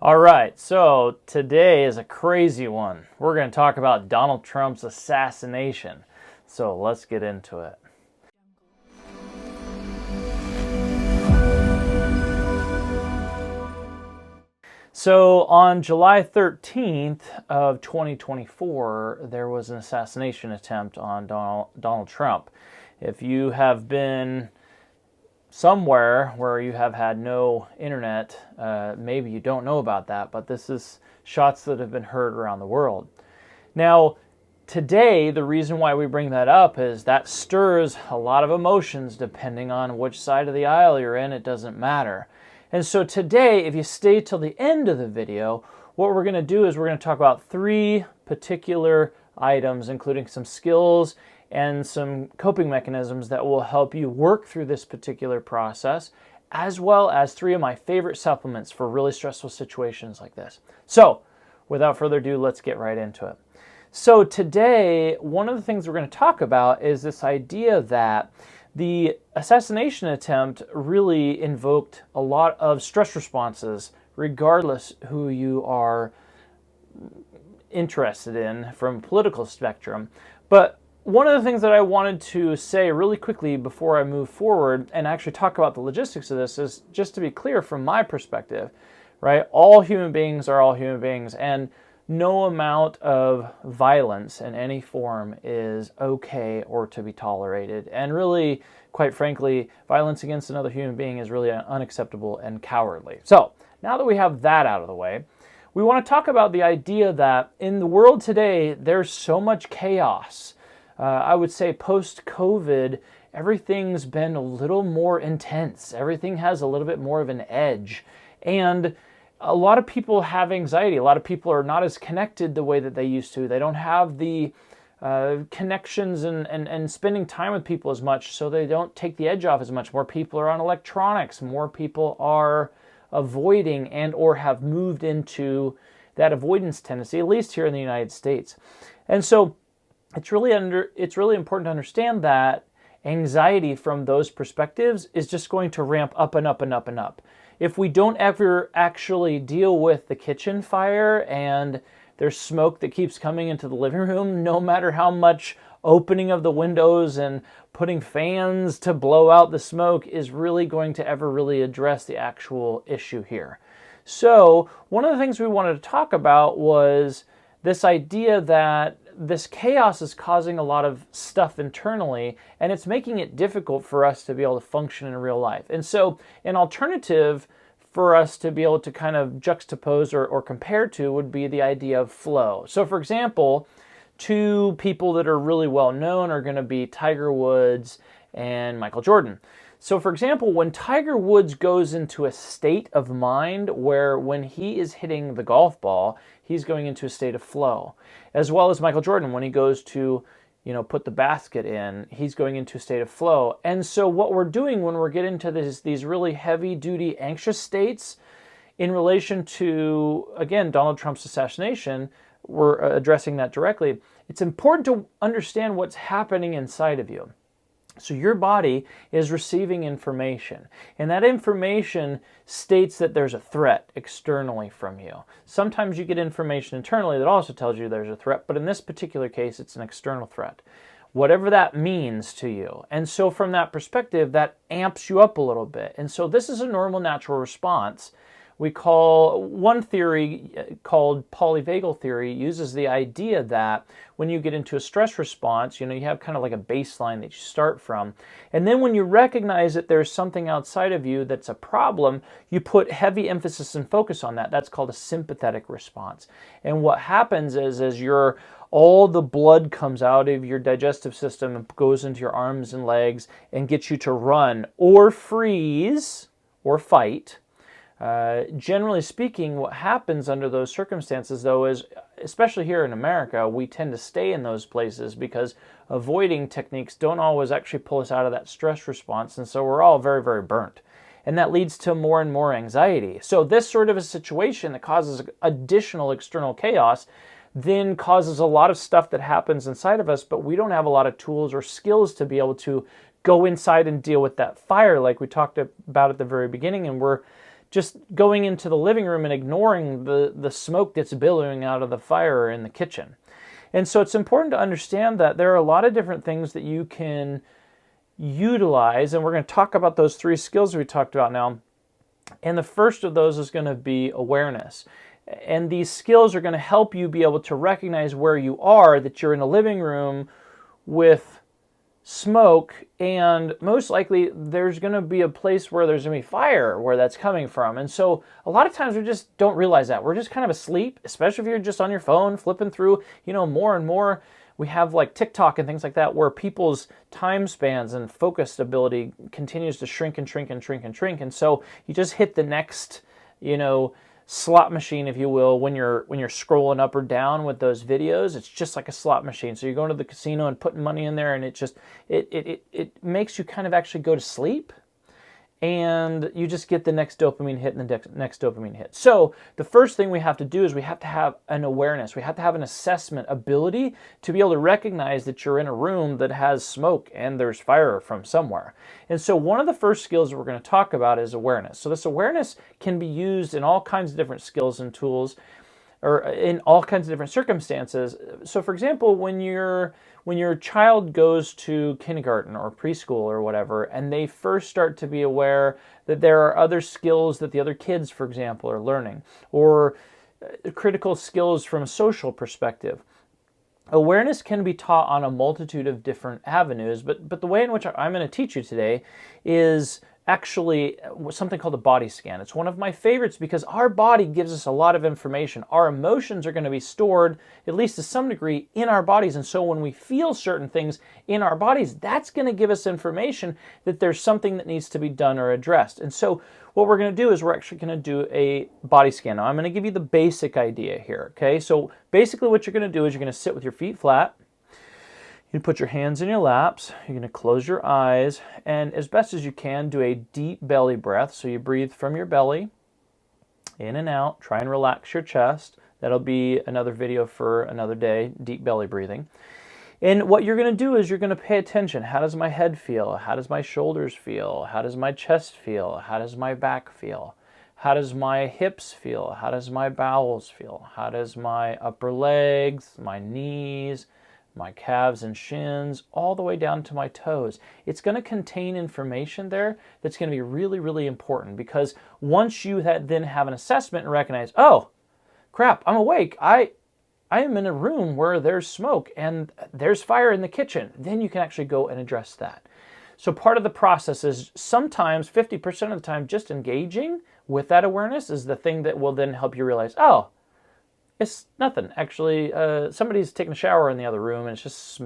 All right, so today is a crazy one. We're going to talk about Donald Trump's assassination. So let's get into it. So on July 13th of 2024, there was an assassination attempt on Donald Trump. If you have been somewhere where you have had no internet, maybe you don't know about that, but this is shots that have been heard around the world. Now, today, the reason why we bring that up is that stirs a lot of emotions depending on which side of the aisle you're in. It doesn't matter. And so today, if you stay till the end of the video, what we're going to do is we're going to talk about three particular items, including some skills and some coping mechanisms that will help you work through this particular process, as well as three of my favorite supplements for really stressful situations like this. So, without further ado, let's get right into it. So today, one of the things we're going to talk about is this idea that the assassination attempt really invoked a lot of stress responses, regardless who you are interested in from a political spectrum. But one of the things that I wanted to say really quickly before I move forward and actually talk about the logistics of this is just to be clear from my perspective, right? All human beings are all human beings, and no amount of violence in any form is okay or to be tolerated. And really, quite frankly, violence against another human being is really unacceptable and cowardly. So, now that we have that out of the way, we want to talk about the idea that in the world today, there's so much chaos. I would say post-COVID, everything's been a little more intense. Everything has a little bit more of an edge. And a lot of people have anxiety. A lot of people are not as connected the way that they used to. They don't have the connections and spending time with people as much, so they don't take the edge off as much. More people are on electronics. More people are avoiding and or have moved into that avoidance tendency, at least here in the United States. And so it's really important to understand that anxiety from those perspectives is just going to ramp up and up and up and up. If we don't ever actually deal with the kitchen fire and there's smoke that keeps coming into the living room, no matter how much opening of the windows and putting fans to blow out the smoke is really going to ever really address the actual issue here. So one of the things we wanted to talk about was this idea that this chaos is causing a lot of stuff internally, and it's making it difficult for us to be able to function in real life. And so an alternative for us to be able to kind of juxtapose or compare to would be the idea of flow. So for example, two people that are really well known are going to be Tiger Woods and Michael Jordan. So for example, when Tiger Woods goes into a state of mind where when he is hitting the golf ball, he's going into a state of flow, as well as Michael Jordan, when he goes to, put the basket in, he's going into a state of flow. And so what we're doing when we're getting to these really heavy-duty anxious states in relation to, again, Donald Trump's assassination, we're addressing that directly. It's important to understand what's happening inside of you. So your body is receiving information, and that information states that there's a threat externally from you. Sometimes you get information internally that also tells you there's a threat, but in this particular case, it's an external threat, whatever that means to you. And so from that perspective, that amps you up a little bit. And so this is a normal, natural response. We call one theory called polyvagal theory uses the idea that when you get into a stress response, you have kind of like a baseline that you start from. And then when you recognize that there's something outside of you that's a problem, you put heavy emphasis and focus on that. That's called a sympathetic response. And what happens is all the blood comes out of your digestive system and goes into your arms and legs and gets you to run or freeze or fight. Generally speaking, what happens under those circumstances, though, is, especially here in America, we tend to stay in those places because avoiding techniques don't always actually pull us out of that stress response, and so we're all very, very burnt. And that leads to more and more anxiety. So this sort of a situation that causes additional external chaos then causes a lot of stuff that happens inside of us, but we don't have a lot of tools or skills to be able to go inside and deal with that fire like we talked about at the very beginning, and we're just going into the living room and ignoring the smoke that's billowing out of the fire in the kitchen. And so it's important to understand that there are a lot of different things that you can utilize, and we're going to talk about those 3 skills we talked about now. And the first of those is going to be awareness. And these skills are going to help you be able to recognize where you are, that you're in a living room with smoke, and most likely there's going to be a place where there's going to be fire where that's coming from. And so a lot of times we just don't realize that. We're just kind of asleep, especially if you're just on your phone flipping through, more and more. We have like TikTok and things like that where people's time spans and focus ability continues to shrink and shrink and shrink and shrink. And so you just hit the next, slot machine, if you will, when you're scrolling up or down with those videos. It's just like a slot machine. So you're going to the casino and putting money in there, and it makes you kind of actually go to sleep, and you just get the next dopamine hit and the next dopamine hit. So the first thing we have to do is we have to have an awareness. We have to have an assessment ability to be able to recognize that you're in a room that has smoke and there's fire from somewhere. And so one of the first skills that we're going to talk about is awareness. So this awareness can be used in all kinds of different skills and tools, or in all kinds of different circumstances. So for example, when your child goes to kindergarten or preschool or whatever, and they first start to be aware that there are other skills that the other kids, for example, are learning, or critical skills from a social perspective. Awareness can be taught on a multitude of different avenues, but the way in which I'm going to teach you today is actually something called a body scan. It's one of my favorites because our body gives us a lot of information. Our emotions are going to be stored, at least to some degree, in our bodies. And so when we feel certain things in our bodies, that's going to give us information that there's something that needs to be done or addressed. And so what we're going to do is we're actually going to do a body scan. Now I'm going to give you the basic idea here, okay? So basically what you're going to do is you're going to sit with your feet flat. You put your hands in your laps, you're going to close your eyes, and as best as you can, do a deep belly breath. So you breathe from your belly, in and out, try and relax your chest. That'll be another video for another day, deep belly breathing. And what you're going to do is you're going to pay attention. How does my head feel? How does my shoulders feel? How does my chest feel? How does my back feel? How does my hips feel? How does my bowels feel? How does my upper legs, my knees, my calves and shins, all the way down to my toes? It's going to contain information there that's going to be really, really important, because once you then have an assessment and recognize, oh, crap, I'm awake. I am in a room where there's smoke and there's fire in the kitchen. Then you can actually go and address that. So part of the process is sometimes 50% of the time just engaging with that awareness is the thing that will then help you realize, oh, it's nothing. Actually, somebody's taking a shower in the other room and it's just,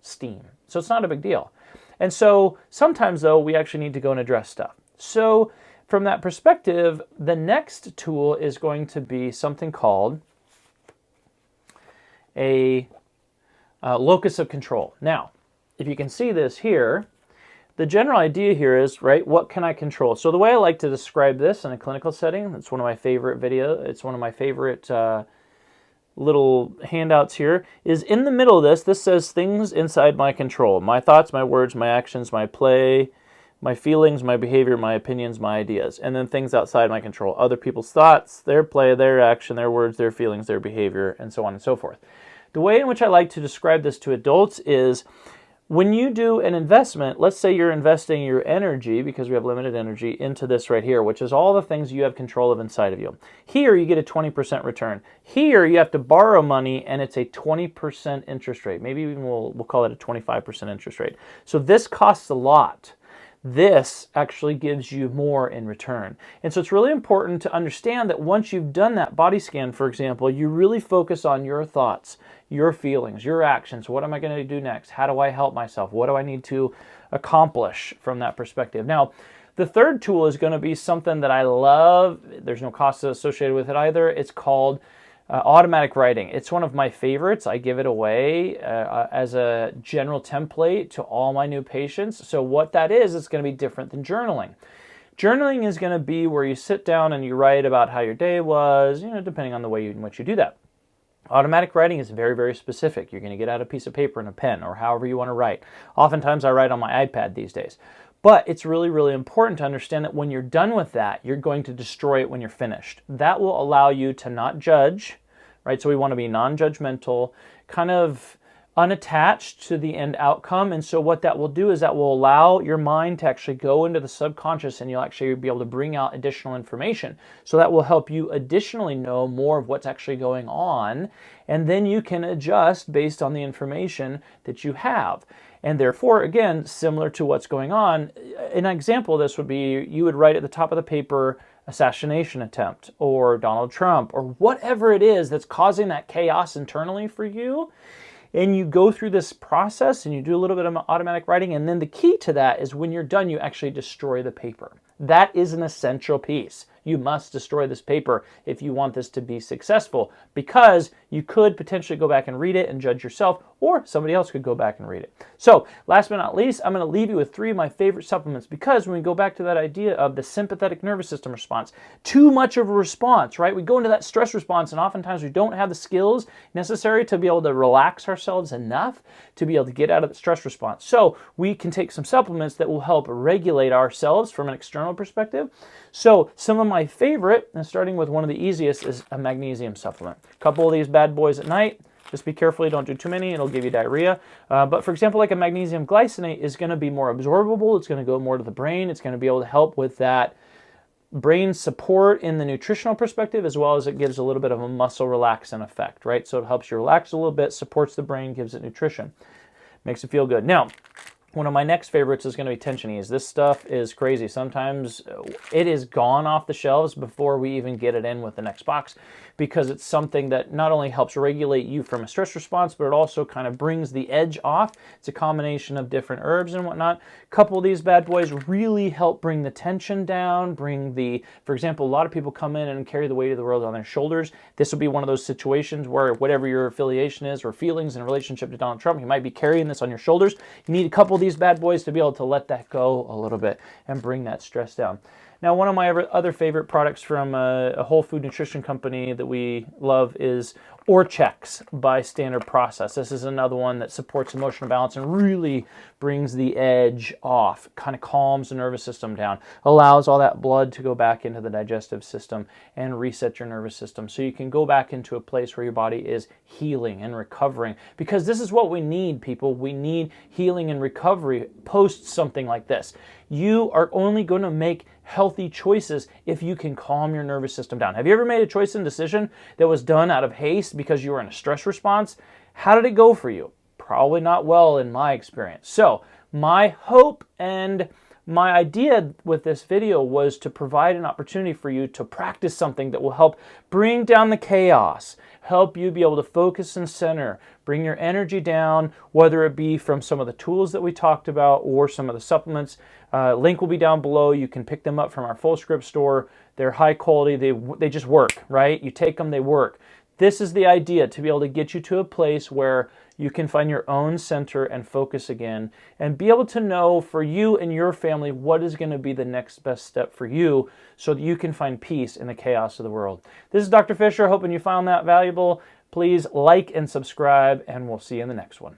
steam. So it's not a big deal. And so sometimes, though, we actually need to go and address stuff. So from that perspective, the next tool is going to be something called a locus of control. Now, if you can see this here, the general idea here is, right, what can I control? So the way I like to describe this in a clinical setting, it's one of my favorite it's one of my favorite little handouts here, is in the middle of this says things inside my control. My thoughts, my words, my actions, my play, my feelings, my behavior, my opinions, my ideas. And then things outside my control. Other people's thoughts, their play, their action, their words, their feelings, their behavior, and so on and so forth. The way in which I like to describe this to adults is when you do an investment, let's say you're investing your energy, because we have limited energy, into this right here, which is all the things you have control of inside of you. Here, you get a 20% return. Here, you have to borrow money, and it's a 20% interest rate. Maybe even we'll call it a 25% interest rate. So this costs a lot. This actually gives you more in return. And so it's really important to understand that once you've done that body scan, for example, you really focus on your thoughts, your feelings, your actions. What am I going to do next? How do I help myself? What do I need to accomplish from that perspective? Now, the third tool is going to be something that I love. There's no cost associated with it either. It's called automatic writing. It's one of my favorites. I give it away as a general template to all my new patients. So what that is, it's going to be different than journaling. Journaling is going to be where you sit down and you write about how your day was, depending on the way in which you do that. Automatic writing is very, very specific. You're going to get out a piece of paper and a pen, or however you want to write. Oftentimes I write on my iPad these days. But it's really, really important to understand that when you're done with that, you're going to destroy it when you're finished. That will allow you to not judge, right? So we want to be non-judgmental, kind of unattached to the end outcome. And so what that will do is that will allow your mind to actually go into the subconscious, and you'll actually be able to bring out additional information. So that will help you additionally know more of what's actually going on. And then you can adjust based on the information that you have. And therefore, again, similar to what's going on, an example of this would be you would write at the top of the paper, assassination attempt, or Donald Trump, or whatever it is that's causing that chaos internally for you. And you go through this process and you do a little bit of automatic writing. And then the key to that is when you're done, you actually destroy the paper. That is an essential piece. You must destroy this paper if you want this to be successful, because you could potentially go back and read it and judge yourself, or somebody else could go back and read it. So last but not least, I'm going to leave you with 3 of my favorite supplements, because when we go back to that idea of the sympathetic nervous system response, too much of a response, right? We go into that stress response, and oftentimes we don't have the skills necessary to be able to relax ourselves enough to be able to get out of the stress response. So we can take some supplements that will help regulate ourselves from an external perspective. So some of my favorite, and starting with one of the easiest, is a magnesium supplement. A couple of these bad boys at night. Just be careful you don't do too many. It'll give you diarrhea. But for example, like a magnesium glycinate is going to be more absorbable. It's going to go more to the brain. It's going to be able to help with that brain support in the nutritional perspective, as well as it gives a little bit of a muscle relaxant effect, right? So it helps you relax a little bit, supports the brain, gives it nutrition, makes it feel good. Now, one of my next favorites is going to be tension ease. This stuff is crazy. Sometimes it is gone off the shelves before we even get it in with the next box, because it's something that not only helps regulate you from a stress response, but it also kind of brings the edge off. It's a combination of different herbs and whatnot. A couple of these bad boys really help bring the tension down, for example, a lot of people come in and carry the weight of the world on their shoulders. This will be one of those situations where whatever your affiliation is or feelings in relationship to Donald Trump, you might be carrying this on your shoulders. You need a couple of these bad boys to be able to let that go a little bit and bring that stress down. Now, one of my other favorite products from a whole food nutrition company that we love is Orchex by Standard Process. This is another one that supports emotional balance and really brings the edge off, kind of calms the nervous system down, allows all that blood to go back into the digestive system and reset your nervous system, so you can go back into a place where your body is healing and recovering. Because this is what we need, people. We need healing and recovery post something like this. You are only going to make healthy choices if you can calm your nervous system down. Have you ever made a choice and decision that was done out of haste because you were in a stress response? How did it go for you? Probably not well in my experience. So my hope and my idea with this video was to provide an opportunity for you to practice something that will help bring down the chaos, help you be able to focus and center, bring your energy down, whether it be from some of the tools that we talked about or some of the supplements. Link will be down below. You can pick them up from our Full Script store. They're high quality. They just work, right? You take them, they work. This is the idea, to be able to get you to a place where you can find your own center and focus again, and be able to know for you and your family what is going to be the next best step for you, so that you can find peace in the chaos of the world. This is Dr. Fisher, hoping you found that valuable. Please like and subscribe, and we'll see you in the next one.